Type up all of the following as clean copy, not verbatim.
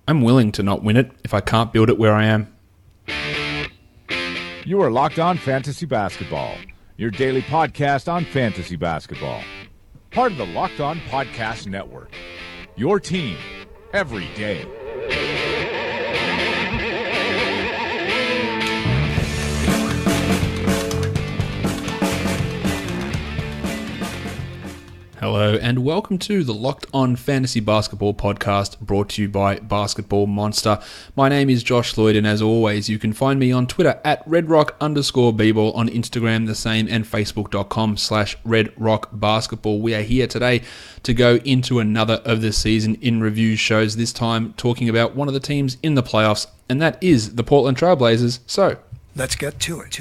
I'm willing to not win it if I can't build it where I am. You are Locked On Fantasy Basketball, your daily podcast on fantasy basketball. Part of the Locked On Podcast Network, your team every day. Hello and welcome to the Locked On Fantasy Basketball podcast brought to you by Basketball Monster. My name is Josh Lloyd and as always you can find me on Twitter at redrock_bball, on Instagram the same, and facebook.com/redrockbasketball. We are here today to go into another of the season in review shows, this time talking about one of the teams in the playoffs, and that is the Portland Trail Blazers. So let's get to it.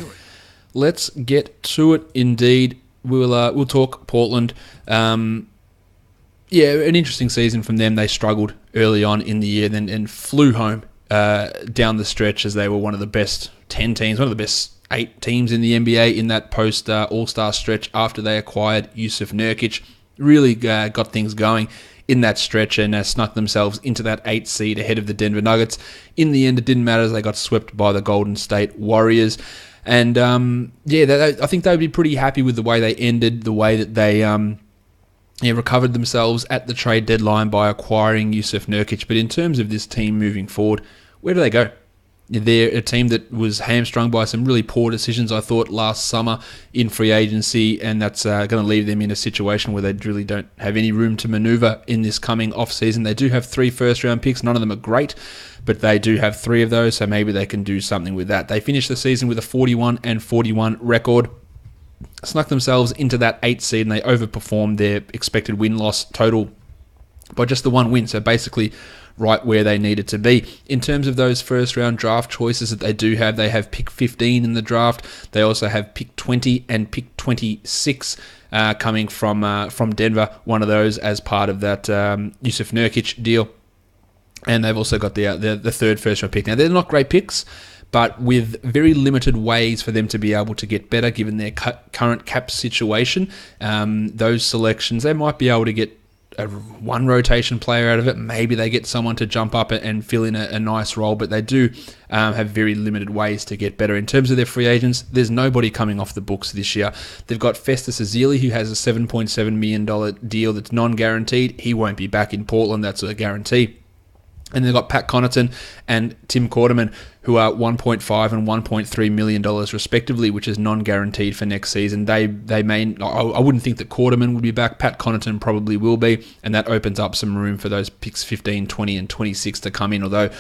Let's get to it indeed. We'll talk Portland. An interesting season from them. They struggled early on in the year, then flew home down the stretch as they were one of the best 10 teams, one of the best 8 teams in the NBA in that post All-Star stretch after they acquired Jusuf Nurkic. Really got things going in that stretch and snuck themselves into that 8th seed ahead of the Denver Nuggets. In the end, it didn't matter as they got swept by the Golden State Warriors. And I think they would be pretty happy with the way they ended, the way that they recovered themselves at the trade deadline by acquiring Jusuf Nurkic. But in terms of this team moving forward, where do they go? They're a team that was hamstrung by some really poor decisions, I thought, last summer in free agency, and that's going to leave them in a situation where they really don't have any room to maneuver in this coming off-season. They do have 3 first-round picks. None of them are great, but they do have 3 of those, so maybe they can do something with that. They finished the season with a 41-41 record, snuck themselves into that 8th seed, and they overperformed their expected win-loss total by just the 1 win, so basically right where they needed to be. In terms of those first-round draft choices that they have pick 15 in the draft. They also have pick 20 and pick 26 coming from Denver, one of those as part of that Jusuf Nurkic deal. And they've also got the third first-round pick. Now, they're not great picks, but with very limited ways for them to be able to get better given their current cap situation. Those selections, they might be able to get one rotation player out of it. Maybe they get someone to jump up and fill in a nice role, but they do have very limited ways to get better. In terms of their free agents, there's nobody coming off the books this year. They've got Festus Ezeli, who has a $7.7 million deal that's non-guaranteed. He won't be back in Portland. That's a guarantee. And they've got Pat Connaughton and Tim Quarterman, who are $1.5 and $1.3 million respectively, which is non-guaranteed for next season. They may. I wouldn't think that Quarterman would be back. Pat Connaughton probably will be, and that opens up some room for those picks 15, 20, and 26 to come in. Although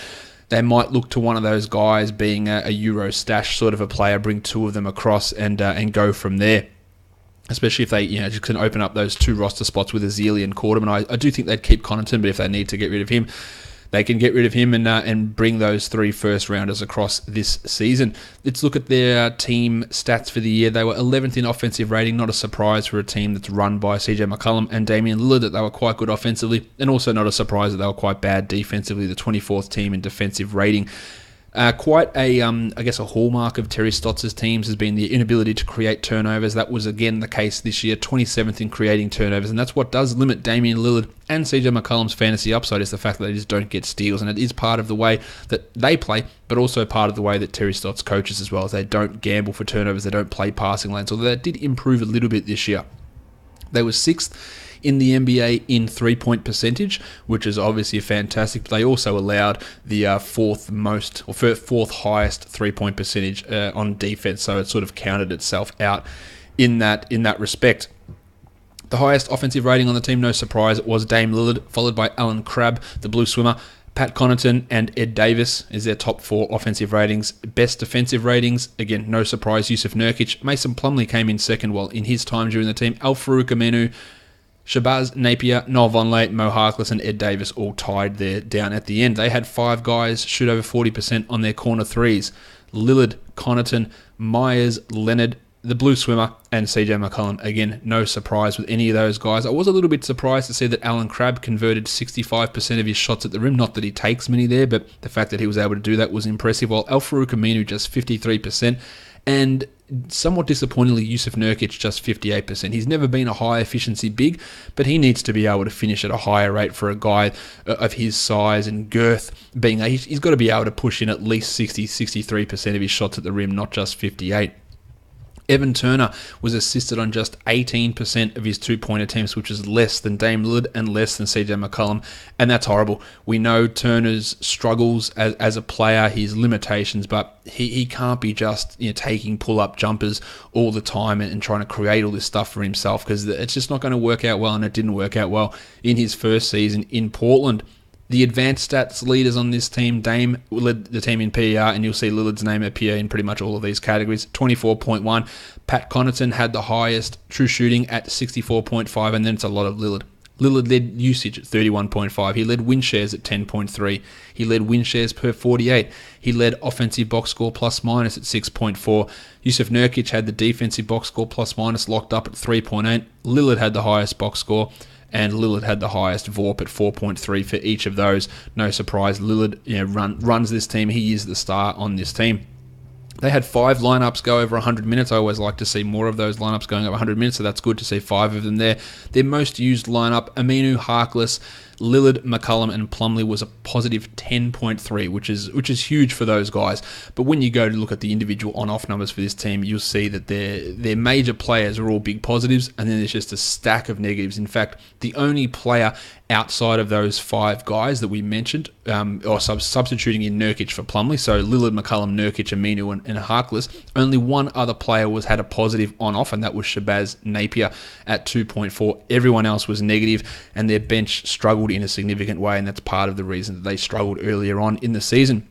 they might look to one of those guys being a Euro stash sort of a player, bring 2 of them across and go from there. Especially if they just can open up those 2 roster spots with Ezeli and Quarterman. I do think they'd keep Connaughton, but if they need to get rid of him, they can get rid of him and bring those 3 first-rounders across this season. Let's look at their team stats for the year. They were 11th in offensive rating, not a surprise for a team that's run by CJ McCollum and Damian Lillard, that they were quite good offensively, and also not a surprise that they were quite bad defensively, the 24th team in defensive rating. Quite a hallmark of Terry Stotts' teams has been the inability to create turnovers. That was again the case this year, 27th in creating turnovers, and that's what does limit Damian Lillard and CJ McCollum's fantasy upside, is the fact that they just don't get steals, and it is part of the way that they play, but also part of the way that Terry Stotts coaches as well, as they don't gamble for turnovers, they don't play passing lanes, although that did improve a little bit this year. They were 6th in the NBA in 3-point percentage, which is obviously fantastic. But they also allowed the 4th highest 3-point percentage on defense, so it sort of counted itself out in that respect. The highest offensive rating on the team, no surprise, it was Dame Lillard, followed by Alan Crabb, the blue swimmer. Pat Connaughton and Ed Davis is their top 4 offensive ratings. Best defensive ratings, again, no surprise, Jusuf Nurkic. Mason Plumlee came in second while in his time during the team. Al-Farouq Aminu, Shabazz Napier, Noel Vonleh, Mo Harkless, and Ed Davis all tied there down at the end. They had 5 guys shoot over 40% on their corner threes. Lillard, Connaughton, Myers, Leonard, the blue swimmer, and CJ McCollum. Again, no surprise with any of those guys. I was a little bit surprised to see that Alan Crabb converted 65% of his shots at the rim. Not that he takes many there, but the fact that he was able to do that was impressive. While Al-Farouq Aminu just 53%. And somewhat disappointingly, Jusuf Nurkic just 58%. He's never been a high efficiency big, but he needs to be able to finish at a higher rate for a guy of his size and girth. He's got to be able to push in at least 60-63% of his shots at the rim, not just 58%. Evan Turner was assisted on just 18% of his two-point attempts, which is less than Dame Lillard and less than CJ McCollum, and that's horrible. We know Turner's struggles as a player, his limitations, but he can't be just taking pull-up jumpers all the time and trying to create all this stuff for himself, because it's just not going to work out well, and it didn't work out well in his first season in Portland. The advanced stats leaders on this team, Dame led the team in PER, and you'll see Lillard's name appear in pretty much all of these categories, 24.1. Pat Connaughton had the highest true shooting at 64.5, and then it's a lot of Lillard. Lillard led usage at 31.5. He led win shares at 10.3. He led win shares per 48. He led offensive box score plus minus at 6.4. Jusuf Nurkic had the defensive box score plus minus locked up at 3.8. Lillard had the highest box score, and Lillard had the highest VORP at 4.3 for each of those. No surprise, Lillard runs this team. He is the star on this team. They had 5 lineups go over 100 minutes. I always like to see more of those lineups going over 100 minutes, so that's good to see 5 of them there. Their most used lineup, Aminu, Harkless, Lillard, McCollum, and Plumlee, was a positive 10.3, which is huge for those guys. But when you go to look at the individual on-off numbers for this team, you'll see that their major players are all big positives, and then there's just a stack of negatives. In fact, the only player outside of those 5 guys that we mentioned, or substituting in Nurkic for Plumlee, so Lillard, McCollum, Nurkic, Aminu, and Harkless, only one other player had a positive on-off, and that was Shabazz Napier at 2.4. Everyone else was negative, and their bench struggled in a significant way, and that's part of the reason that they struggled earlier on in the season.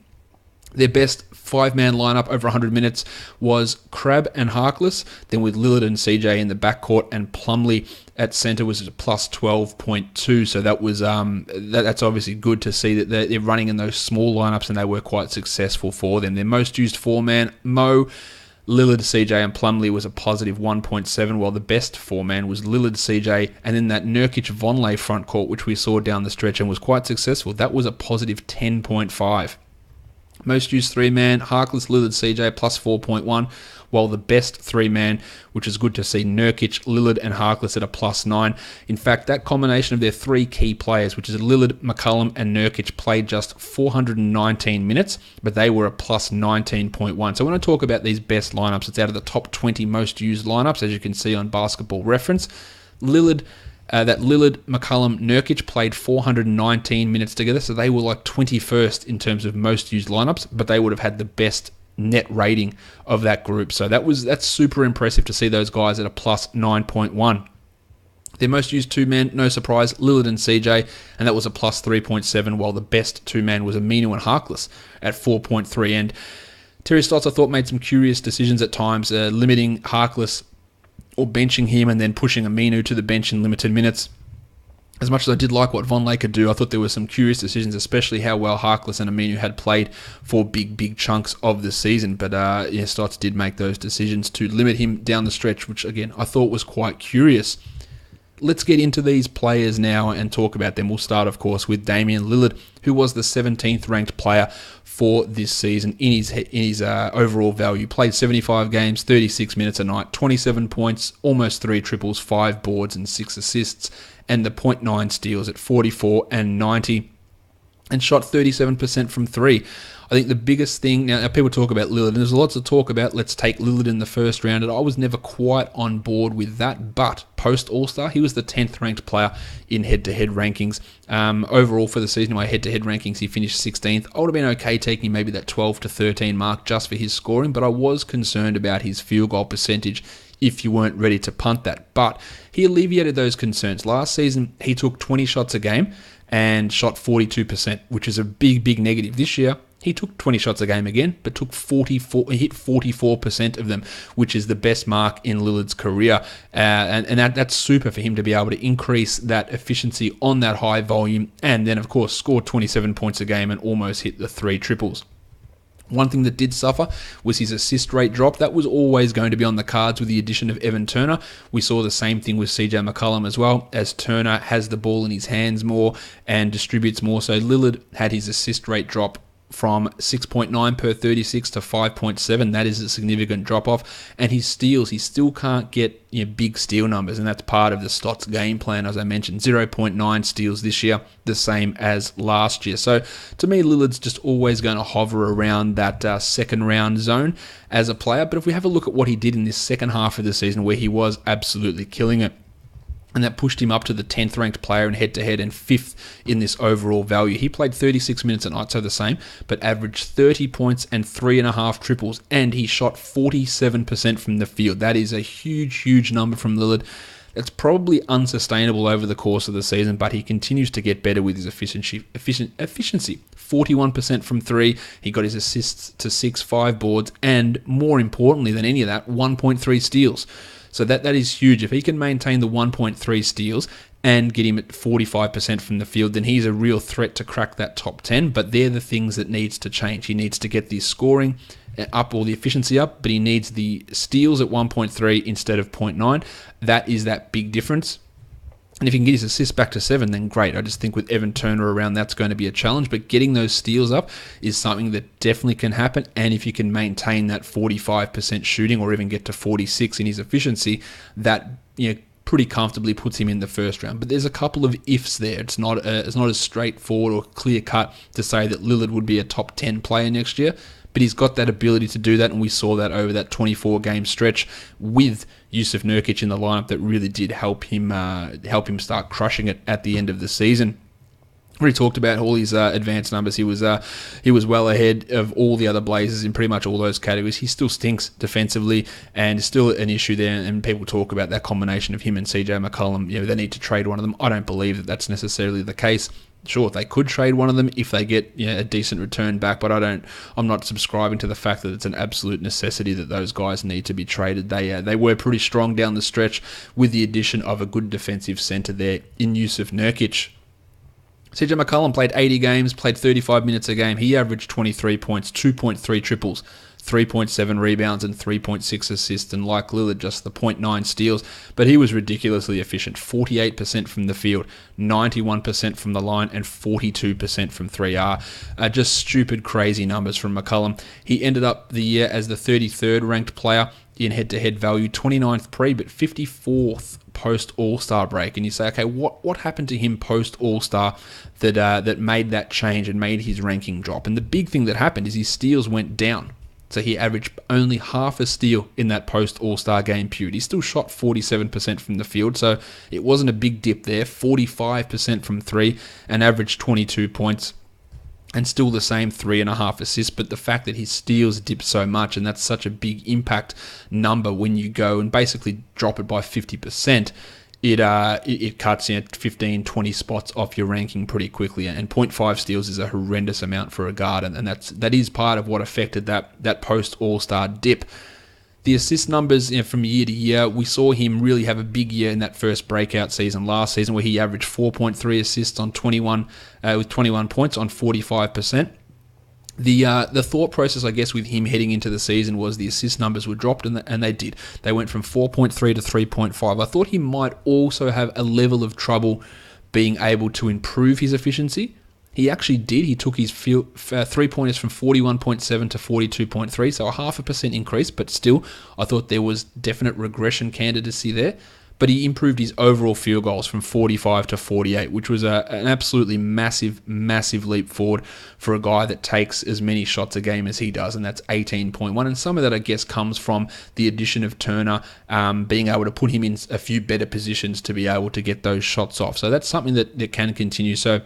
Their best 5-man lineup over 100 minutes was Crabbe and Harkless, then with Lillard and CJ in the backcourt, and Plumlee at center was a plus 12.2. So that was that's obviously good to see that they're running in those small lineups, and they were quite successful for them. Their most used 4-man, Mo, Lillard, CJ, and Plumlee, was a positive 1.7, while the best 4-man was Lillard, CJ, and then that Nurkic-Vonleh front court, which we saw down the stretch and was quite successful. That was a positive 10.5. Most used 3-man, Harkless, Lillard, CJ, plus 4.1, while the best 3-man, which is good to see, Nurkic, Lillard, and Harkless at a plus 9. In fact, that combination of their 3 key players, which is Lillard, McCollum, and Nurkic, played just 419 minutes, but they were a plus 19.1. So when I talk about these best lineups, it's out of the top 20 most used lineups, as you can see on Basketball Reference. Lillard, McCollum, Nurkic played 419 minutes together, so they were like 21st in terms of most used lineups, but they would have had the best net rating of that group. So that's super impressive to see those guys at a plus 9.1. Their most used 2-man, no surprise, Lillard and CJ, and that was a plus 3.7, while the best 2-man was Aminu and Harkless at 4.3. And Terry Stotts, I thought, made some curious decisions at times, limiting Harkless or benching him and then pushing Aminu to the bench in limited minutes. As much as I did like what Vonleh could do, I thought there were some curious decisions, especially how well Harkless and Aminu had played for big chunks of the season. But Stotts did make those decisions to limit him down the stretch, which again I thought was quite curious. Let's get into these players now and talk about them. We'll start, of course, with Damian Lillard, who was the 17th ranked player for this season in his overall value. Played 75 games, 36 minutes a night, 27 points, almost 3 triples, 5 boards, and 6 assists, and the 0.9 steals at 44 and 90, and shot 37% from 3. I think the biggest thing, now people talk about Lillard, and there's lots of talk about let's take Lillard in the first round, and I was never quite on board with that, but post All-Star, he was the 10th ranked player in head-to-head rankings. Overall for the season, my head-to-head rankings, he finished 16th. I would have been okay taking maybe that 12 to 13 mark just for his scoring, but I was concerned about his field goal percentage if you weren't ready to punt that. But he alleviated those concerns. Last season, he took 20 shots a game and shot 42%, which is a big negative. This year, he took 20 shots a game again, but hit 44% of them, which is the best mark in Lillard's career. And that's super for him to be able to increase that efficiency on that high volume, and then, of course, score 27 points a game and almost hit the 3 triples. One thing that did suffer was his assist rate drop. That was always going to be on the cards with the addition of Evan Turner. We saw the same thing with CJ McCollum as well, as Turner has the ball in his hands more and distributes more. So Lillard had his assist rate drop from 6.9 per 36 to 5.7. That is a significant drop-off. And his steals, he still can't get big steal numbers, and that's part of the Stotts game plan, as I mentioned. 0.9 steals this year, the same as last year. So to me, Lillard's just always going to hover around that second round zone as a player. But if we have a look at what he did in this second half of the season, where he was absolutely killing it, and that pushed him up to the 10th ranked player in head-to-head and 5th in this overall value. He played 36 minutes at night, so the same, but averaged 30 points and 3.5 triples, and he shot 47% from the field. That is a huge, huge number from Lillard. That's probably unsustainable over the course of the season, but he continues to get better with his efficiency. 41% from 3. He got his assists to 6, 5 boards, and more importantly than any of that, 1.3 steals. So that is huge. If he can maintain the 1.3 steals and get him at 45% from the field, then he's a real threat to crack that top 10. But they're the things that needs to change. He needs to get the scoring up, or the efficiency up, but he needs the steals at 1.3 instead of 0.9. That is that big difference. And if he can get his assists back to 7, then great. I just think with Evan Turner around, that's going to be a challenge. But getting those steals up is something that definitely can happen. And if you can maintain that 45% shooting, or even get to 46 in his efficiency, that pretty comfortably puts him in the first round. But there's a couple of ifs there. It's not as straightforward or clear cut to say that Lillard would be a top 10 player next year. But he's got that ability to do that, and we saw that over that 24-game stretch with Jusuf Nurkic in the lineup that really did help him start crushing it at the end of the season. We already talked about all his advanced numbers. He was well ahead of all the other Blazers in pretty much all those categories. He still stinks defensively, and still an issue there. And people talk about that combination of him and CJ McCollum. They need to trade one of them. I don't believe that that's necessarily the case. Sure, they could trade one of them if they get a decent return back, but I'm not subscribing to the fact that it's an absolute necessity that those guys need to be traded. They were pretty strong down the stretch with the addition of a good defensive center there in Jusuf Nurkic. CJ McCollum played 80 games, played 35 minutes a game. He averaged 23 points, 2.3 triples, 3.7 rebounds, and 3.6 assists, and like Lillard, just the 0.9 steals. But he was ridiculously efficient. 48% from the field, 91% from the line, and 42% from 3R. Just stupid, crazy numbers from McCollum. He ended up the year as the 33rd ranked player in head-to-head value, 29th pre, but 54th post-All-Star break. And you say, okay, what happened to him post-All-Star that made that change and made his ranking drop? And the big thing that happened is his steals went down. So he averaged only half a steal in that post-All-Star game period. He still shot 47% from the field, so it wasn't a big dip there. 45% from 3 and averaged 22 points. And still the same 3.5 assists, but the fact that his steals dipped so much, and that's such a big impact number when you go and basically drop it by 50%, it cuts 15, 20 spots off your ranking pretty quickly. And 0.5 steals is a horrendous amount for a guard, and that is part of what affected that post-All-Star dip. The assist numbers from year to year, we saw him really have a big year in that first breakout season last season, where he averaged 4.3 assists on 21 points on 45%. The thought process, I guess, with him heading into the season was the assist numbers were dropped, and they did. They went from 4.3 to 3.5. I thought he might also have a level of trouble being able to improve his efficiency. He actually did. He took his three-pointers from 41.7 to 42.3, so a 0.5% increase, but still, I thought there was definite regression candidacy there. But he improved his overall field goals from 45 to 48, which was an absolutely massive, massive leap forward for a guy that takes as many shots a game as he does, and that's 18.1. And some of that, I guess, comes from the addition of Turner, being able to put him in a few better positions to be able to get those shots off. So that's something that can continue. So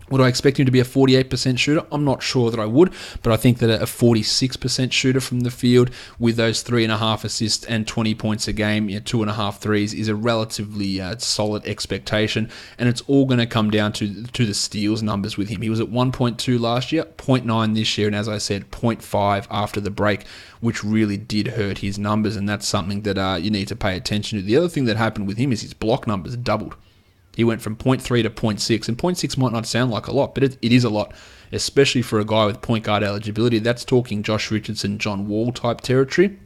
would I expect him to be a 48% shooter? I'm not sure that I would, but I think that a 46% shooter from the field with those 3.5 assists and 20 points a game, 2.5 threes, is a relatively solid expectation, and it's all going to come down to the steals numbers with him. He was at 1.2 last year, 0.9 this year, and as I said, 0.5 after the break, which really did hurt his numbers, and that's something that you need to pay attention to. The other thing that happened with him is his block numbers doubled. He went from 0.3 to 0.6, and 0.6 might not sound like a lot, but it is a lot, especially for a guy with point guard eligibility. That's talking Josh Richardson, John Wall type territory.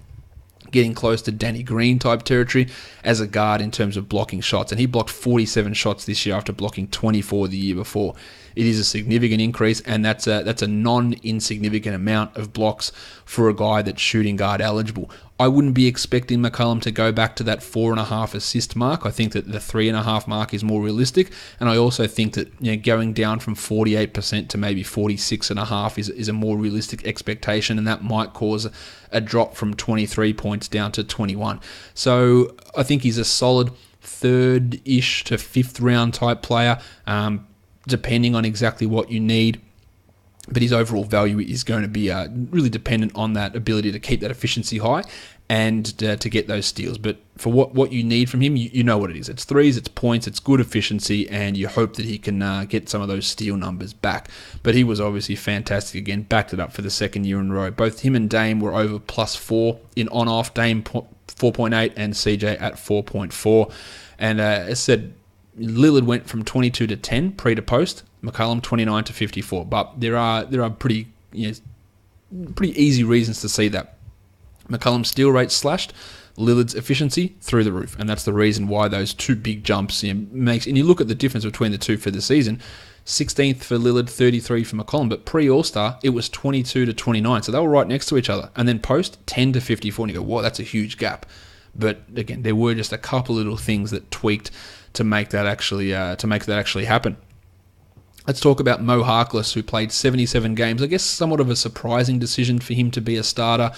getting close to Danny Green type territory as a guard in terms of blocking shots. And he blocked 47 shots this year after blocking 24 the year before. It is a significant increase, and that's a non-insignificant amount of blocks for a guy that's shooting guard eligible. I wouldn't be expecting McCollum to go back to that 4.5 assist mark. I think that the 3.5 mark is more realistic, and I also think that going down from 48% to maybe 46.5 is a more realistic expectation, and that might cause a drop from 23 points down to 21. So I think he's a solid third-ish to fifth round type player, depending on exactly what you need. But his overall value is going to be really dependent on that ability to keep that efficiency high and to get those steals. But for what you need from him, you know what it is. It's threes, it's points, it's good efficiency, and you hope that he can get some of those steal numbers back. But he was obviously fantastic again, backed it up for the second year in a row. Both him and Dame were over +4 in on-off, Dame 4.8 and CJ at 4.4. And as I said, Lillard went from 22 to 10 pre to post. McCollum 29 to 54. But there are pretty easy reasons to see that. McCollum's steal rate slashed, Lillard's efficiency through the roof, and that's the reason why those two big jumps makes. And you look at the difference between the two for the season. 16th for Lillard, 33 for McCollum, but pre-All-Star, it was 22 to 29, so they were right next to each other. And then post, 10 to 54, and you go, wow, that's a huge gap. But again, there were just a couple little things that tweaked to make that actually happen. Let's talk about Mo Harkless, who played 77 games. I guess somewhat of a surprising decision for him to be a starter.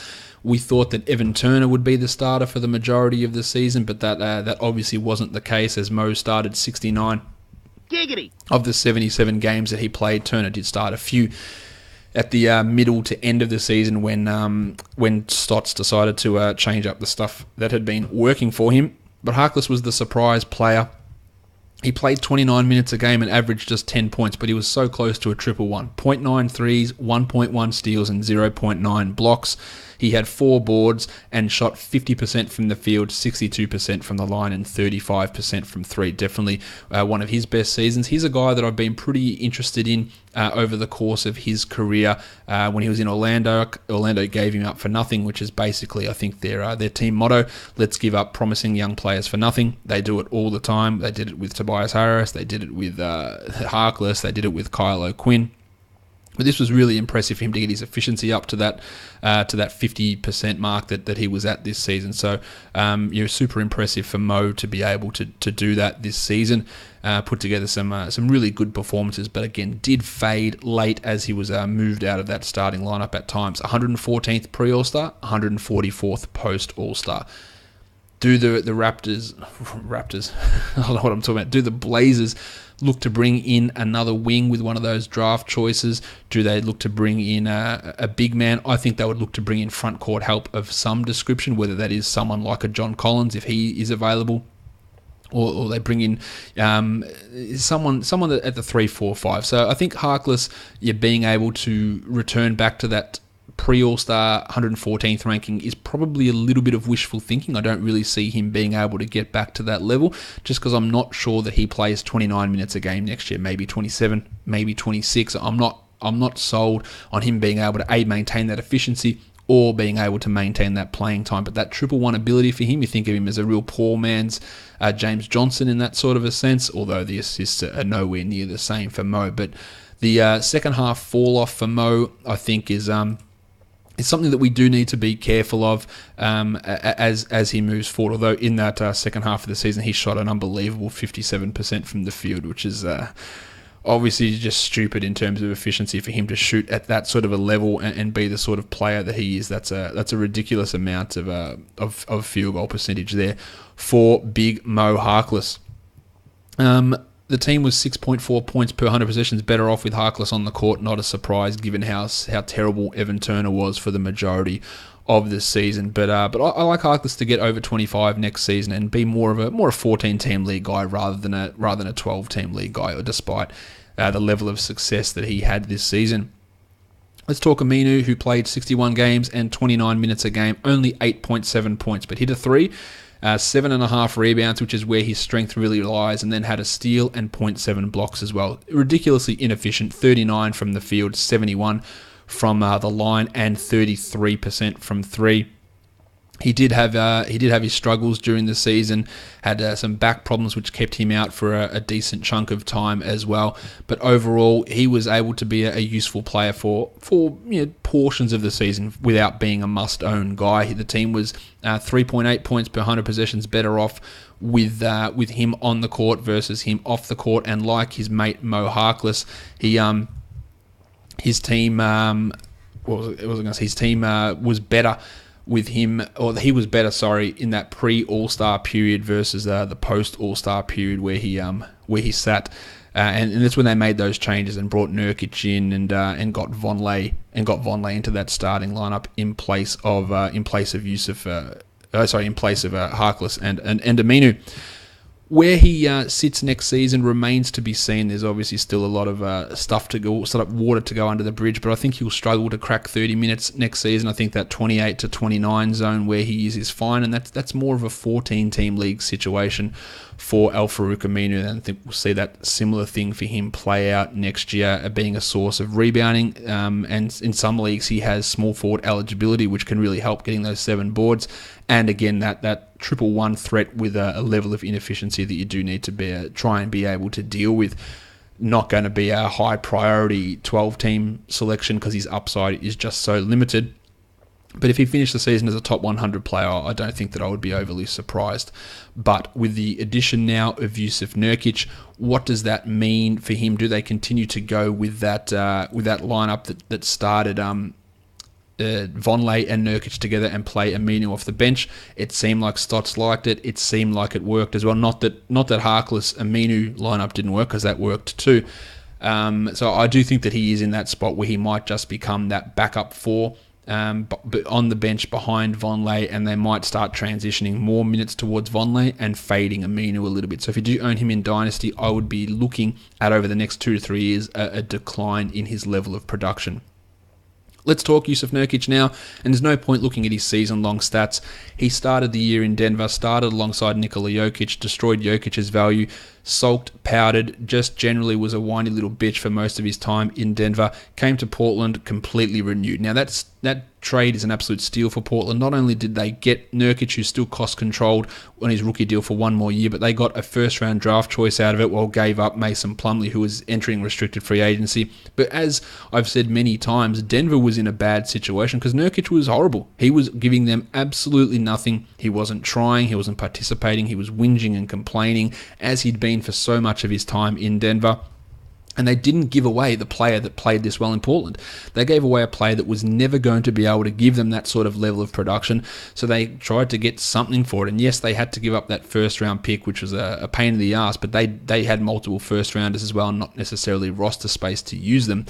We thought that Evan Turner would be the starter for the majority of the season, but that obviously wasn't the case, as Mo started 69 Giggity. of the 77 games that he played. Turner did start a few at the middle to end of the season when Stotts decided to change up the stuff that had been working for him. But Harkless was the surprise player. He played 29 minutes a game and averaged just 10 points, but he was so close to a triple one. 0.9 threes, 1.1 steals, and 0.9 blocks. He had 4 boards and shot 50% from the field, 62% from the line, and 35% from 3. Definitely one of his best seasons. He's a guy that I've been pretty interested in over the course of his career. When he was in Orlando gave him up for nothing, which is basically, I think, their team motto. Let's give up promising young players for nothing. They do it all the time. They did it with Tobias Harris. They did it with Harkless. They did it with Kyle O'Quinn. But this was really impressive for him to get his efficiency up to that 50% mark that he was at this season. So super impressive for Mo to be able to do that this season. Put together some really good performances, but again did fade late as he was moved out of that starting lineup at times. 114th pre-All-Star, 144th post-All-Star. Do the Raptors, I don't know what I'm talking about. Do the Blazers look to bring in another wing with one of those draft choices? Do they look to bring in a big man? I think they would look to bring in front court help of some description, whether that is someone like a John Collins if he is available, or they bring in someone at the 3, 4, 5. So I think Harkless, being able to return back to that pre-All-Star 114th ranking is probably a little bit of wishful thinking. I don't really see him being able to get back to that level, just because I'm not sure that he plays 29 minutes a game next year, maybe 27, maybe 26. I'm not sold on him being able to maintain that efficiency or being able to maintain that playing time. But that 1-1 ability for him, you think of him as a real poor man's James Johnson in that sort of a sense, although the assists are nowhere near the same for Mo. But the second half fall off for Mo, I think, is something that we do need to be careful of as he moves forward. Although in that second half of the season, he shot an unbelievable 57% from the field, which is obviously just stupid in terms of efficiency for him to shoot at that sort of a level and be the sort of player that he is. That's a ridiculous amount of field goal percentage there for Big Mo Harkless. The team was 6.4 points per 100 possessions better off with Harkless on the court. Not a surprise given how terrible Evan Turner was for the majority of the season. But I like Harkless to get over 25 next season and be more a 14-team league guy rather than a 12-team league guy, despite the level of success that he had this season. Let's talk Aminu, who played 61 games and 29 minutes a game, only 8.7 points, but hit a 3. 7.5 rebounds, which is where his strength really lies, and then had a steal and 0.7 blocks as well. Ridiculously inefficient, 39 from the field, 71 from the line, and 33% from 3. He did have his struggles during the season, had some back problems which kept him out for a decent chunk of time as well. But overall, he was able to be a useful player for portions of the season without being a must-own guy. The team was 3.8 points per 100 possessions better off with him on the court versus him off the court. And like his mate Mo Harkless, his team was better with him, or he was better, in that pre-All-Star period versus the post-All-Star period where he sat, and that's when they made those changes and brought Nurkic in and got Vonleh into that starting lineup in place of Harkless and Aminu. Where he sits next season remains to be seen. There's obviously still a lot of water to go under the bridge, but I think he'll struggle to crack 30 minutes next season. I think that 28 to 29 zone where he is fine, and that's more of a 14-team league situation for Al-Farouq Aminu, and I think we'll see that similar thing for him play out next year, being a source of rebounding, and in some leagues he has small forward eligibility, which can really help getting those 7 boards, and again that 1-1 threat with a level of inefficiency that you do need to try and be able to deal with. Not going to be a high priority 12-team selection because his upside is just so limited. But if he finished the season as a top 100 player, I don't think that I would be overly surprised. But with the addition now of Jusuf Nurkic, what does that mean for him? Do they continue to go with that lineup that started Vonleh and Nurkic together and play Aminu off the bench? It seemed like Stotts liked it. It seemed like it worked as well. Not that Harkless Aminu lineup didn't work, because that worked too. So I do think that he is in that spot where he might just become that backup 4. But on the bench behind Vonleh, and they might start transitioning more minutes towards Vonleh and fading Aminu a little bit. So if you do own him in Dynasty, I would be looking at, over the next 2 to 3 years, a decline in his level of production. Let's talk Jusuf Nurkic now, and there's no point looking at his season-long stats. He started the year in Denver, started alongside Nikola Jokic, destroyed Jokic's value, sulked, powdered, just generally was a whiny little bitch for most of his time in Denver, came to Portland, completely renewed. Now that trade is an absolute steal for Portland. Not only did they get Nurkic, who's still cost-controlled on his rookie deal for 1 more year, but they got a first-round draft choice out of it, while gave up Mason Plumlee, who was entering restricted free agency. But as I've said many times, Denver was in a bad situation because Nurkic was horrible. He was giving them absolutely nothing. He wasn't trying, he wasn't participating, he was whinging and complaining, as he'd been for so much of his time in Denver. And they didn't give away the player that played this well in Portland. They gave away a player that was never going to be able to give them that sort of level of production. So they tried to get something for it. And yes, they had to give up that first-round pick, which was a pain in the ass, but they had multiple first-rounders as well, not necessarily roster space to use them.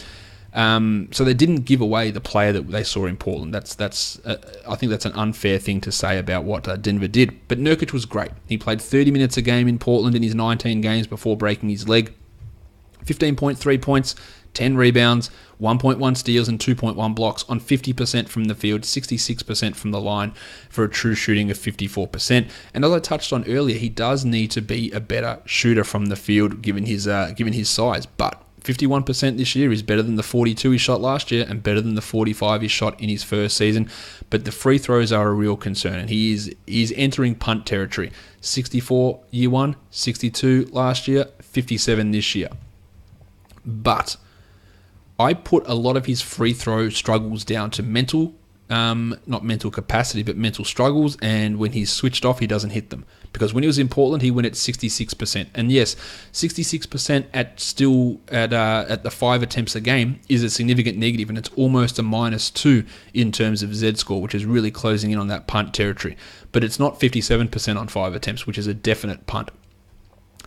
So they didn't give away the player that they saw in Portland. I think that's an unfair thing to say about what Denver did. But Nurkic was great. He played 30 minutes a game in Portland in his 19 games before breaking his leg. 15.3 points, 10 rebounds, 1.1 steals and 2.1 blocks on 50% from the field, 66% from the line, for a true shooting of 54%. And as I touched on earlier, he does need to be a better shooter from the field given his size. But 51% this year is better than the 42 he shot last year and better than the 45 he shot in his first season. But the free throws are a real concern, and he's entering punt territory. 64 year one, 62 last year, 57 this year. But I put a lot of his free throw struggles down to not mental capacity, but mental struggles. And when he's switched off, he doesn't hit them. Because when he was in Portland, he went at 66%. And yes, 66% at the 5 attempts a game is a significant negative, and it's almost a -2 in terms of Z score, which is really closing in on that punt territory. But it's not 57% on 5 attempts, which is a definite punt.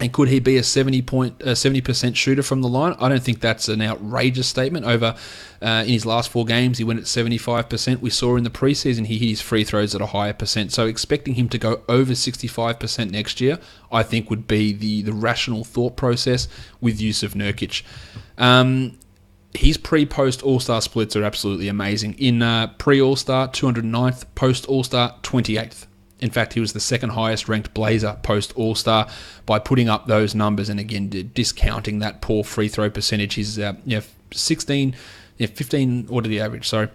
And could he be a 70% shooter from the line? I don't think that's an outrageous statement. In his last 4 games, he went at 75%. We saw in the preseason he hit his free throws at a higher percent. So expecting him to go over 65% next year, I think would be the rational thought process with Jusuf Nurkic. His pre-post All-Star splits are absolutely amazing. In pre-All-Star, 209th, post-All-Star, 28th. In fact, he was the second highest ranked Blazer post All-Star by putting up those numbers, and again, discounting that poor free throw percentage. He's 15. What did he average? Sorry,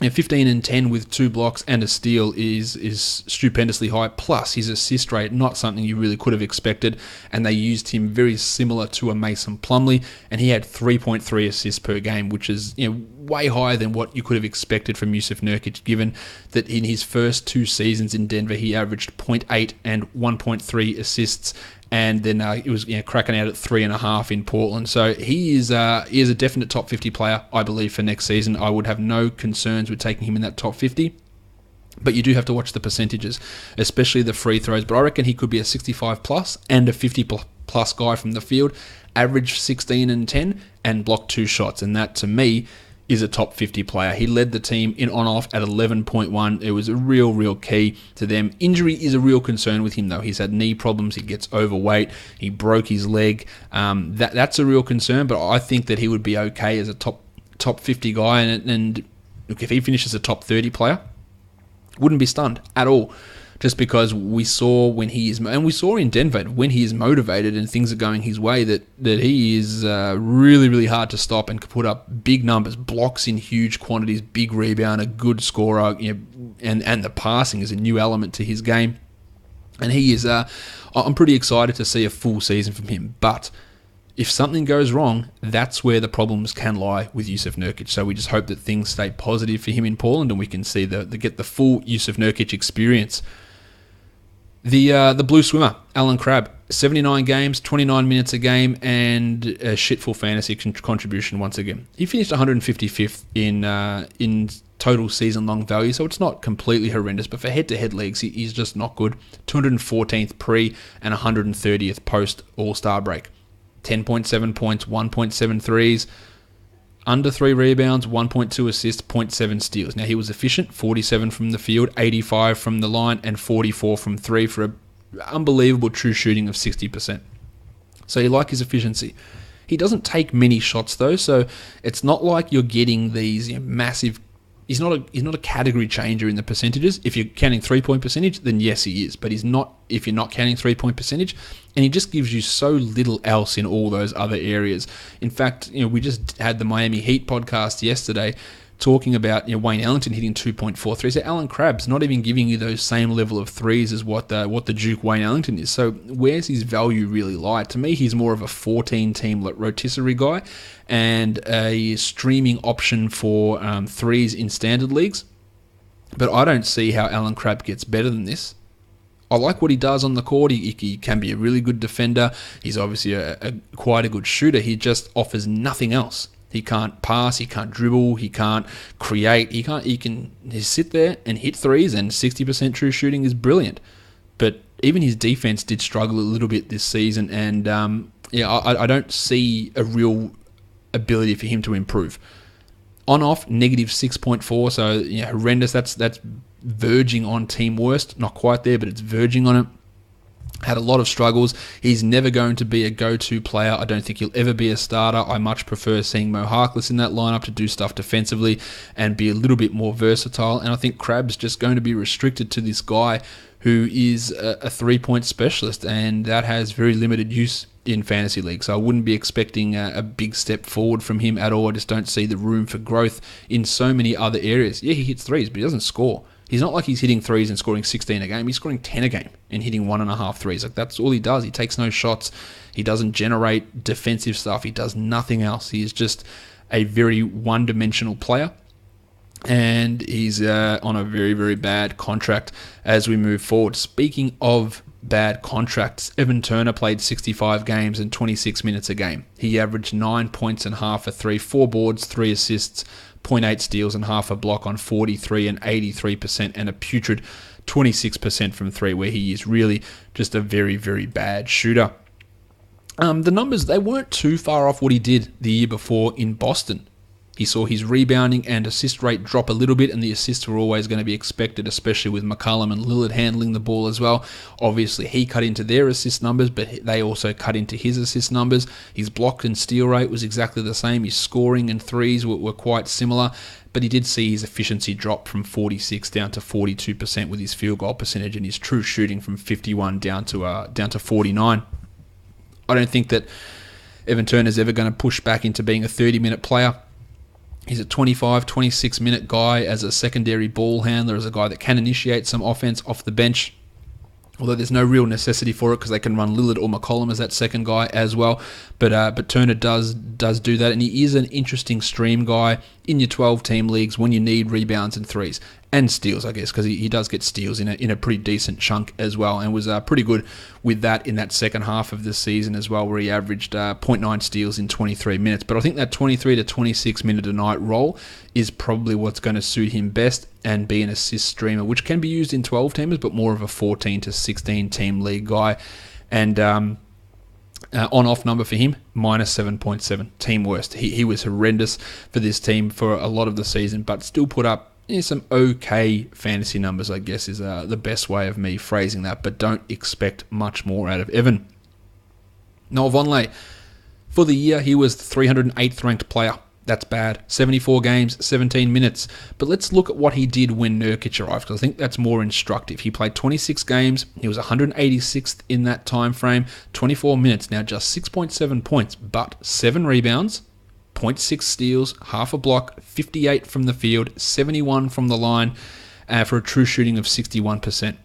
15 and 10 with 2 blocks and a steal is stupendously high. Plus, his assist rate, not something you really could have expected. And they used him very similar to a Mason Plumlee. And he had 3.3 assists per game, which is way higher than what you could have expected from Jusuf Nurkic, given that in his first 2 seasons in Denver, he averaged 0.8 and 1.3 assists. And then it was cracking out at 3.5 in Portland. So he is a definite top 50 player, I believe, for next season. I would have no concerns with taking him in that top 50. But you do have to watch the percentages, especially the free throws. But I reckon he could be a 65 plus and a 50 plus guy from the field. Average 16 and 10 and block 2 shots. And that, to me, is a top 50 player. He led the team in on-off at 11.1. It was a real key to them. Injury is a real concern with him, though. He's had knee problems. He gets overweight. He broke his leg. That's a real concern, but I think that he would be okay as a top 50 guy. And look, if he finishes a top 30 player, wouldn't be stunned at all. Just because we saw and we saw in Denver, when he is motivated and things are going his way, that he is really hard to stop and can put up big numbers, blocks in huge quantities, big rebound, a good scorer, and the passing is a new element to his game. And he is, I'm pretty excited to see a full season from him. But if something goes wrong, that's where the problems can lie with Jusuf Nurkic. So we just hope that things stay positive for him in Portland and we can see get the full Jusuf Nurkic experience. The blue swimmer, Alan Crabb, 79 games, 29 minutes a game, and a shitful fantasy contribution once again. He finished 155th in total season-long value, so it's not completely horrendous, but for head-to-head leagues, he's just not good. 214th pre and 130th post All-Star break. 10.7 points, 1.7 threes, under 3 rebounds, 1.2 assists, 0.7 steals. Now, he was efficient, 47 from the field, 85 from the line, and 44 from 3 for an unbelievable true shooting of 60%. So you like his efficiency. He doesn't take many shots, though, so it's not like you're getting these massive... He's not a category changer in the percentages. If you're counting 3-point percentage, then yes, he is. But he's not if you're not counting 3-point percentage. And he just gives you so little else in all those other areas. In fact, we just had the Miami Heat podcast yesterday talking about Wayne Ellington hitting 2.43. So Alan Crabb's not even giving you those same level of threes as what the Duke Wayne Ellington is. So where's his value really lie? To me, he's more of a 14-team rotisserie guy and a streaming option for threes in standard leagues. But I don't see how Alan Crabb gets better than this. I like what he does on the court. He can be a really good defender. He's obviously quite a good shooter. He just offers nothing else. He can't pass, he can't dribble, he can't create, he can just sit there and hit threes, and 60% true shooting is brilliant. But even his defense did struggle a little bit this season, and I don't see a real ability for him to improve. On-off, negative 6.4, so horrendous. That's verging on team worst. Not quite there, but it's verging on it. Had a lot of struggles. He's never going to be a go-to player. I don't think he'll ever be a starter. I much prefer seeing Mo Harkless in that lineup to do stuff defensively and be a little bit more versatile. And I think Crabb's just going to be restricted to this guy who is a three-point specialist, and that has very limited use in fantasy leagues. So I wouldn't be expecting a big step forward from him at all. I just don't see the room for growth in so many other areas. Yeah, he hits threes, but he doesn't score. He's not like he's hitting threes and scoring 16 a game. He's scoring 10 a game and hitting 1.5 threes. Like, that's all he does. He takes no shots. He doesn't generate defensive stuff. He does nothing else. He is just a very one-dimensional player. And he's on a very, very bad contract as we move forward. Speaking of bad contracts, Evan Turner played 65 games and 26 minutes a game. He averaged 9 points and half a three, 4 boards, 3 assists, 0.8 steals and half a block on 43 and 83%, and a putrid 26% from 3, where he is really just a very, very bad shooter. The numbers, they weren't too far off what he did the year before in Boston. He saw his rebounding and assist rate drop a little bit, and the assists were always going to be expected, especially with McCollum and Lillard handling the ball as well. Obviously, he cut into their assist numbers, but they also cut into his assist numbers. His block and steal rate was exactly the same. His scoring and threes were quite similar, but he did see his efficiency drop from 46 down to 42% with his field goal percentage, and his true shooting from 51 down to 49. I don't think that Evan Turner is ever going to push back into being a 30-minute player. He's a 25, 26-minute guy as a secondary ball handler, as a guy that can initiate some offense off the bench. Although there's no real necessity for it because they can run Lillard or McCollum as that second guy as well. But Turner does do that, and he is an interesting stream guy in your 12-team leagues when you need rebounds and threes. And steals, I guess, because he does get steals in a pretty decent chunk as well, and was pretty good with that in that second half of the season as well, where he averaged 0.9 steals in 23 minutes. But I think that 23 to 26 minute a night role is probably what's going to suit him best and be an assist streamer, which can be used in 12-teamers, but more of a 14 to 16-team league guy. And on-off number for him, minus 7.7, team worst. He was horrendous for this team for a lot of the season, but still put up some okay fantasy numbers, I guess, is the best way of me phrasing that, but don't expect much more out of Evan. Noah Vonleh, for the year, he was the 308th ranked player. That's bad. 74 games, 17 minutes. But let's look at what he did when Nurkic arrived, because I think that's more instructive. He played 26 games. He was 186th in that time frame. 24 minutes. Now just 6.7 points, but 7 rebounds, 0.6 steals, half a block, 58 from the field, 71 from the line, for a true shooting of 61%.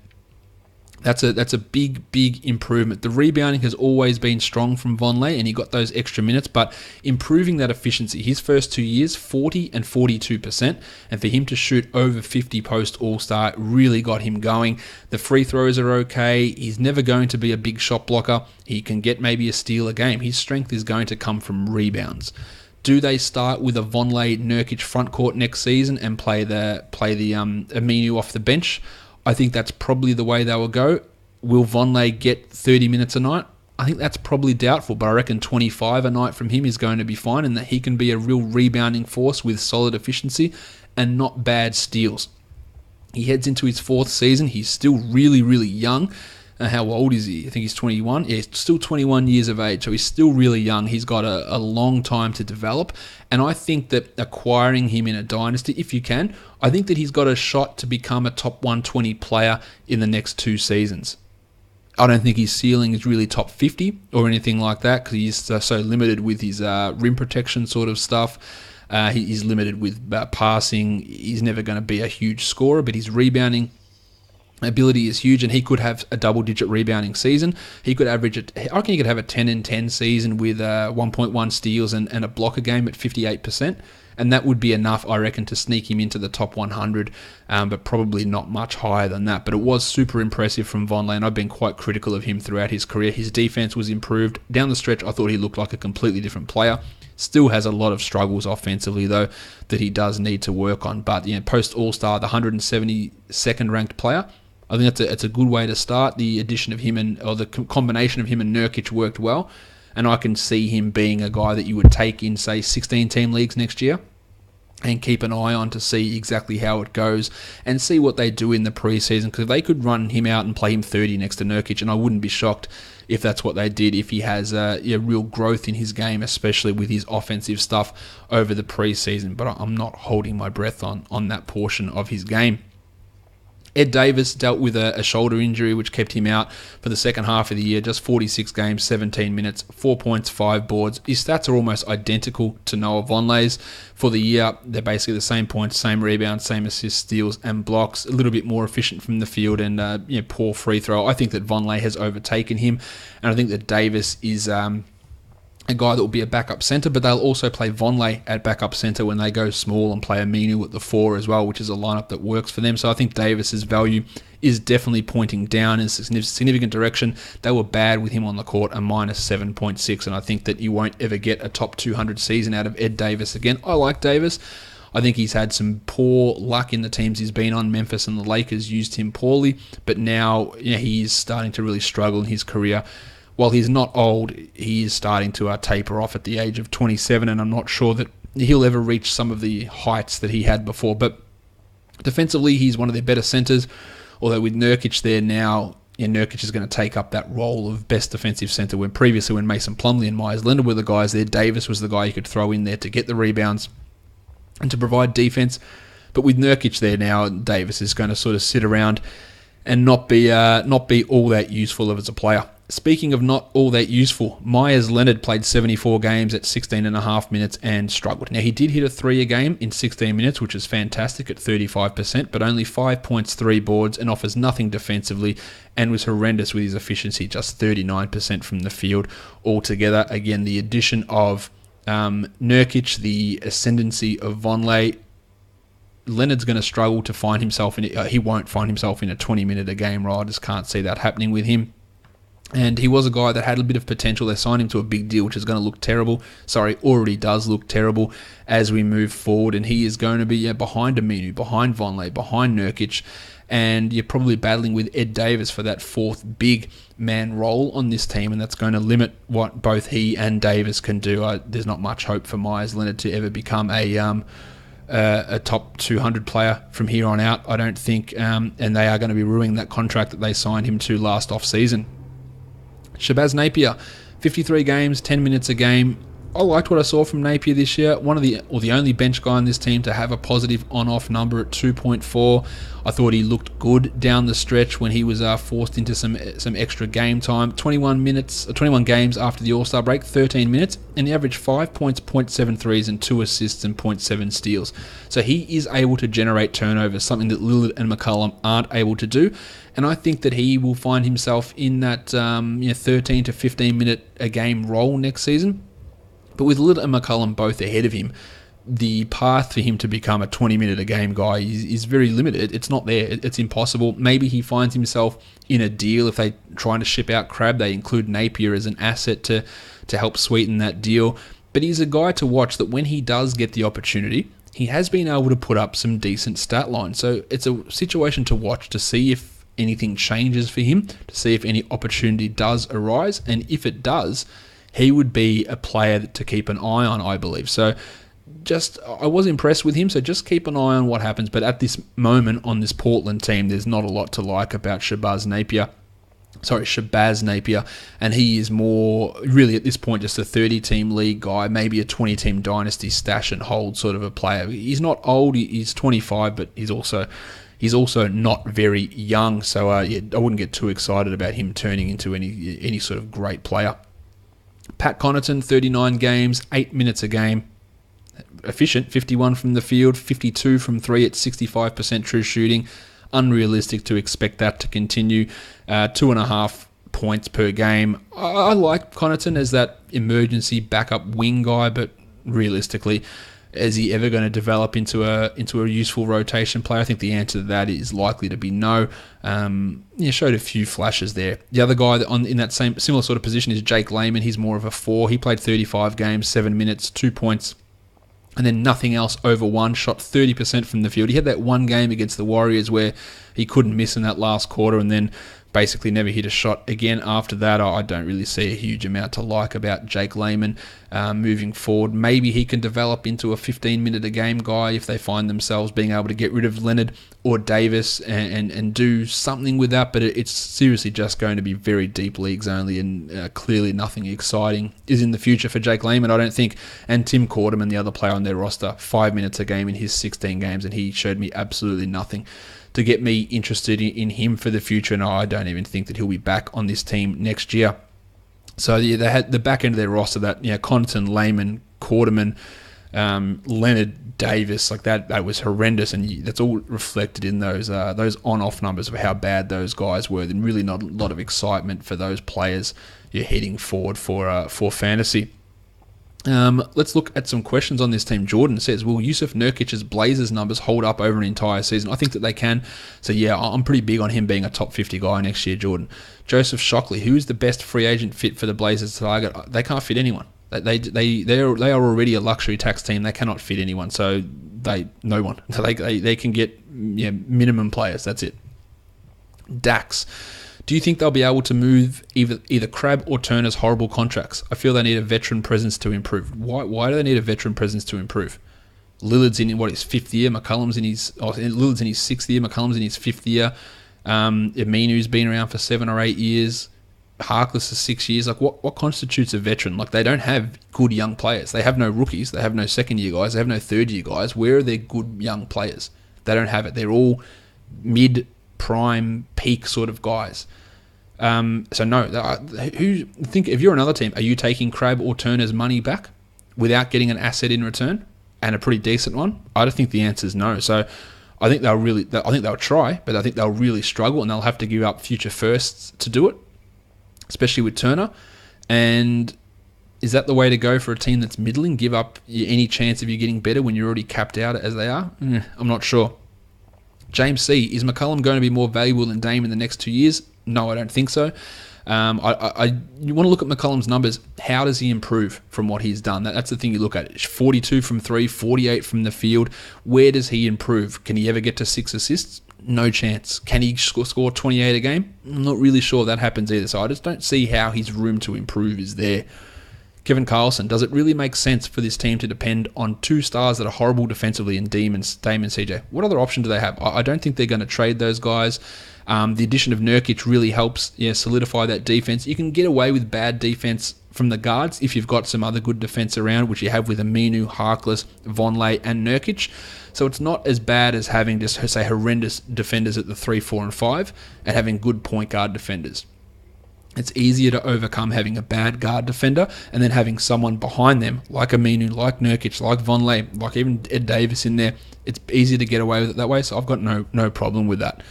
That's a big improvement. The rebounding has always been strong from Vonleh, and he got those extra minutes, but improving that efficiency. His first 2 years, 40 and 42%, and for him to shoot over 50 post All-Star really got him going. The free throws are okay. He's never going to be a big shot blocker. He can get maybe a steal a game. His strength is going to come from rebounds. Do they start with a Vonleh Nurkic front court next season and play the Aminu off the bench? I think that's probably the way they will go. Will Vonleh get 30 minutes a night? I think that's probably doubtful, but I reckon 25 a night from him is going to be fine, and that he can be a real rebounding force with solid efficiency and not bad steals. He heads into his 4th season. He's still really, really young. How old is he? I think he's 21. Yeah, he's still 21 years of age, so he's still really young. He's got a long time to develop, and I think that acquiring him in a dynasty, if you can, I think that he's got a shot to become a top 120 player in the next 2 seasons. I don't think his ceiling is really top 50 or anything like that, because he's so limited with his rim protection sort of stuff. He's limited with passing. He's never going to be a huge scorer, but his rebounding ability is huge, and he could have a double-digit rebounding season. He could average it. I reckon he could have a 10-10 season with 1.1 steals and a block a game at 58%, and that would be enough, I reckon, to sneak him into the top 100, but probably not much higher than that. But it was super impressive from Vonleh, and I've been quite critical of him throughout his career. His defense was improved. Down the stretch, I thought he looked like a completely different player. Still has a lot of struggles offensively, though, that he does need to work on. But post All-Star, the 172nd ranked player, I think it's a good way to start. The addition of him or the combination of him and Nurkic worked well, and I can see him being a guy that you would take in, say, 16-team leagues next year and keep an eye on to see exactly how it goes and see what they do in the preseason, because they could run him out and play him 30 next to Nurkic, and I wouldn't be shocked if that's what they did, if he has real growth in his game, especially with his offensive stuff over the preseason. But I'm not holding my breath on that portion of his game. Ed Davis dealt with a shoulder injury, which kept him out for the second half of the year. Just 46 games, 17 minutes, 4 points, 5 boards. His stats are almost identical to Noah Vonleh's. For the year, they're basically the same points, same rebounds, same assists, steals, and blocks. A little bit more efficient from the field and poor free throw. I think that Vonleh has overtaken him, and I think that Davis is a guy that will be a backup center, but they'll also play Vonleh at backup center when they go small and play Aminu at the 4 as well, which is a lineup that works for them. So I think Davis's value is definitely pointing down in a significant direction. They were bad with him on the court, a minus 7.6, and I think that you won't ever get a top 200 season out of Ed Davis again. I like Davis. I think he's had some poor luck in the teams he's been on. Memphis and the Lakers used him poorly, but now he's starting to really struggle in his career. While he's not old, he is starting to taper off at the age of 27, and I'm not sure that he'll ever reach some of the heights that he had before. But defensively, he's one of their better centers, although with Nurkic there now, Nurkic is going to take up that role of best defensive center, when previously when Mason Plumlee and Myers Leonard were the guys there, Davis was the guy you could throw in there to get the rebounds and to provide defense. But with Nurkic there now, Davis is going to sort of sit around and not be all that useful as a player. Speaking of not all that useful, Myers Leonard played 74 games at 16.5 minutes and struggled. Now, he did hit a 3 a game in 16 minutes, which is fantastic at 35%, but only 5 points, 3 boards, and offers nothing defensively, and was horrendous with his efficiency, just 39% from the field altogether. Again, the addition of Nurkic, the ascendancy of Vonleh, Leonard's going to struggle to find himself in it. He won't find himself in a 20-minute a game role. I just can't see that happening with him. And he was a guy that had a bit of potential. They signed him to a big deal, which is going to look terrible. Sorry, already does look terrible as we move forward. And he is going to be behind Aminu, behind Vonleh, behind Nurkic. And you're probably battling with Ed Davis for that fourth big man role on this team. And that's going to limit what both he and Davis can do. There's not much hope for Myers Leonard to ever become a top 200 player from here on out, I don't think. And they are going to be ruining that contract that they signed him to last off-season. Shabazz Napier, 53 games, 10 minutes a game. I liked what I saw from Napier this year. The only bench guy on this team to have a positive on-off number at 2.4. I thought he looked good down the stretch when he was forced into some extra game time. 21 games after the All-Star break, 13 minutes, and he averaged 5 points, 0.7 threes, and 2 assists and 0.7 steals. So he is able to generate turnovers, something that Lillard and McCollum aren't able to do. And I think that he will find himself in that 13 to 15 minute a game role next season. But with Lillard and McCollum both ahead of him, the path for him to become a 20-minute a game guy is very limited. It's not there. It's impossible. Maybe he finds himself in a deal. If they're trying to ship out Crabbe, they include Napier as an asset to help sweeten that deal. But he's a guy to watch that when he does get the opportunity, he has been able to put up some decent stat lines. So it's a situation to watch to see if anything changes for him, to see if any opportunity does arise. And if it does, he would be a player to keep an eye on, I believe. So I was impressed with him, so just keep an eye on what happens. But at this moment on this Portland team, there's not a lot to like about Shabazz Napier, and he is more, really at this point, just a 30-team league guy, maybe a 20-team dynasty stash and hold sort of a player. He's not old, he's 25, but he's also not very young, so I wouldn't get too excited about him turning into any sort of great player. Pat Connaughton, 39 games, 8 minutes a game. Efficient, 51 from the field, 52 from 3 at 65% true shooting. Unrealistic to expect that to continue. 2.5 points per game. I like Connaughton as that emergency backup wing guy, but realistically, is he ever going to develop into a useful rotation player? I think the answer to that is likely to be no. Showed a few flashes there. The other guy in that same similar sort of position is Jake Layman. He's more of a 4. He played 35 games, 7 minutes, 2 points, and then nothing else over 1. Shot 30% from the field. He had that one game against the Warriors where he couldn't miss in that last quarter, and then basically never hit a shot again after that. I don't really see a huge amount to like about Jake Layman moving forward. Maybe he can develop into a 15-minute a game guy if they find themselves being able to get rid of Leonard or Davis and do something with that, but it's seriously just going to be very deep leagues only, and clearly nothing exciting is in the future for Jake Layman, I don't think. And Tim Quarterman, the other player on their roster, 5 minutes a game in his 16 games, and he showed me absolutely nothing to get me interested in him for the future, and I don't even think that he'll be back on this team next year. So yeah, they had the back end of their roster that Connaughton, Layman, Quarterman, Leonard, Davis, like that was horrendous, and that's all reflected in those on-off numbers of how bad those guys were. And really not a lot of excitement for those players you're heading forward for fantasy. Let's look at some questions on this team. Jordan says, will Jusuf Nurkic's Blazers numbers hold up over an entire season? I think that they can. So yeah, I'm pretty big on him being a top 50 guy next year, Jordan. Joseph Shockley, who is the best free agent fit for the Blazers to target? They can't fit anyone. They are already a luxury tax team. They cannot fit anyone. So no one. So they can get minimum players. That's it. Dax, do you think they'll be able to move either Crabbe or Turner's horrible contracts? I feel they need a veteran presence to improve. Why do they need a veteran presence to improve? Lillard's in his fifth year. Lillard's in his sixth year. McCollum's in his fifth year. Aminu's been around for 7 or 8 years. Harkless is 6 years. Like what constitutes a veteran? Like they don't have good young players. They have no rookies. They have no second year guys. They have no third year guys. Where are their good young players? They don't have it. They're all mid prime peak sort of guys. So no, think if you're another team, are you taking Crab or Turner's money back without getting an asset in return and a pretty decent one? I don't think the answer is no. So I think they'll try, but I think they'll really struggle, and they'll have to give up future firsts to do it, especially with Turner. And is that the way to go for a team that's middling? Give up any chance of you getting better when you're already capped out as they are? I'm not sure. James C. Is McCullum going to be more valuable than Dame in the next 2 years? No, I don't think so. You want to look at McCullum's numbers. How does he improve from what he's done? That's the thing you look at. 42 from 3, 48 from the field. Where does he improve? Can he ever get to 6 assists? No chance. Can he score 28 a game? I'm not really sure that happens either. So I just don't see how his room to improve is there. Kevin Carlson, does it really make sense for this team to depend on 2 stars that are horrible defensively in Dame and CJ? What other option do they have? I don't think they're going to trade those guys. The addition of Nurkic really helps solidify that defense. You can get away with bad defense from the guards if you've got some other good defense around, which you have with Aminu, Harkless, Vonleh, and Nurkic. So it's not as bad as having just, say, horrendous defenders at the 3, 4, and 5 and having good point guard defenders. It's easier to overcome having a bad guard defender and then having someone behind them, like Aminu, like Nurkic, like Vonleh, like even Ed Davis in there. It's easier to get away with it that way, so I've got no problem with that.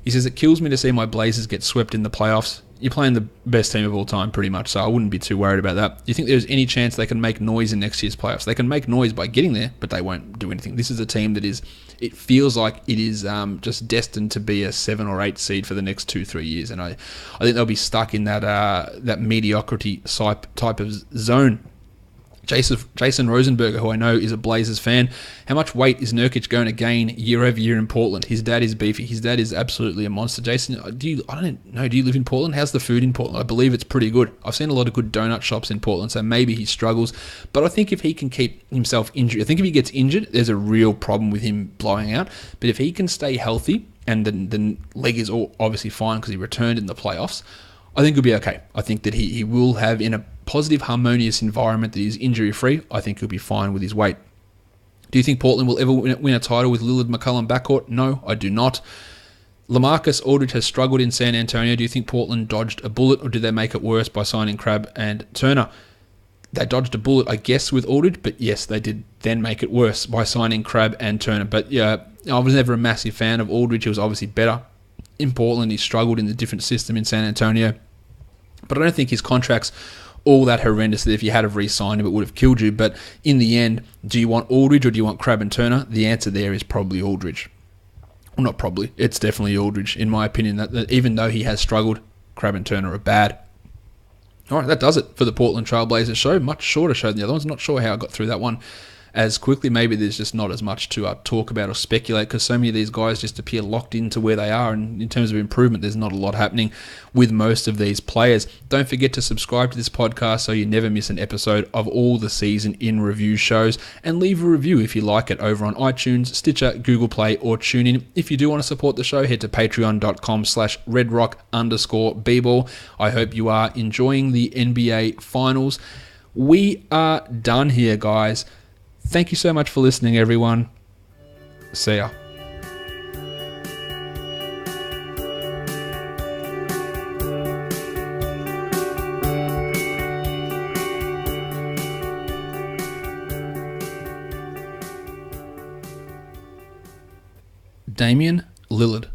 He says, it kills me to see my Blazers get swept in the playoffs. You're playing the best team of all time, pretty much, so I wouldn't be too worried about that. Do you think there's any chance they can make noise in next year's playoffs? They can make noise by getting there, but they won't do anything. This is a team that it feels like it is just destined to be a 7 or 8 seed for the next 2-3 years, and I think they'll be stuck in that mediocrity type of zone. Jason Rosenberger, who I know is a Blazers fan, how much weight is Nurkic going to gain year over year in Portland? His dad is beefy. His dad is absolutely a monster. Jason, I don't know. Do you live in Portland? How's the food in Portland? I believe it's pretty good. I've seen a lot of good donut shops in Portland, so maybe he struggles. But I think if he can keep himself injured, I think if he gets injured, there's a real problem with him blowing out. But if he can stay healthy, and the leg is all obviously fine because he returned in the playoffs, I think he'll be okay. I think that he will have, in a positive, harmonious environment that is injury-free, I think he'll be fine with his weight. Do you think Portland will ever win a title with Lillard-McCullum backcourt? No, I do not. LaMarcus Aldridge has struggled in San Antonio. Do you think Portland dodged a bullet, or did they make it worse by signing Crabbe and Turner? They dodged a bullet, I guess, with Aldridge, but yes, they did then make it worse by signing Crabbe and Turner. But yeah, I was never a massive fan of Aldridge. He was obviously better in Portland. He struggled in the different system in San Antonio. But I don't think his contract's all that horrendous that if you had have re-signed him, it would have killed you. But in the end, do you want Aldridge or do you want Crabbe and Turner? The answer there is probably Aldridge. Well, not probably. It's definitely Aldridge, in my opinion. That even though he has struggled, Crabbe and Turner are bad. All right, that does it for the Portland Trailblazers show. Much shorter show than the other ones. Not sure how I got through that one as quickly. Maybe there's just not as much to talk about or speculate because so many of these guys just appear locked into where they are, and in terms of improvement, there's not a lot happening with most of these players. Don't forget to subscribe to this podcast so you never miss an episode of all the season in review shows, and leave a review if you like it over on iTunes, Stitcher, Google Play, or TuneIn. If you do want to support the show, head to patreon.com/redrock_bball. I hope you are enjoying the NBA Finals. We are done here, guys. Thank you so much for listening, everyone. See ya. Damian Lillard.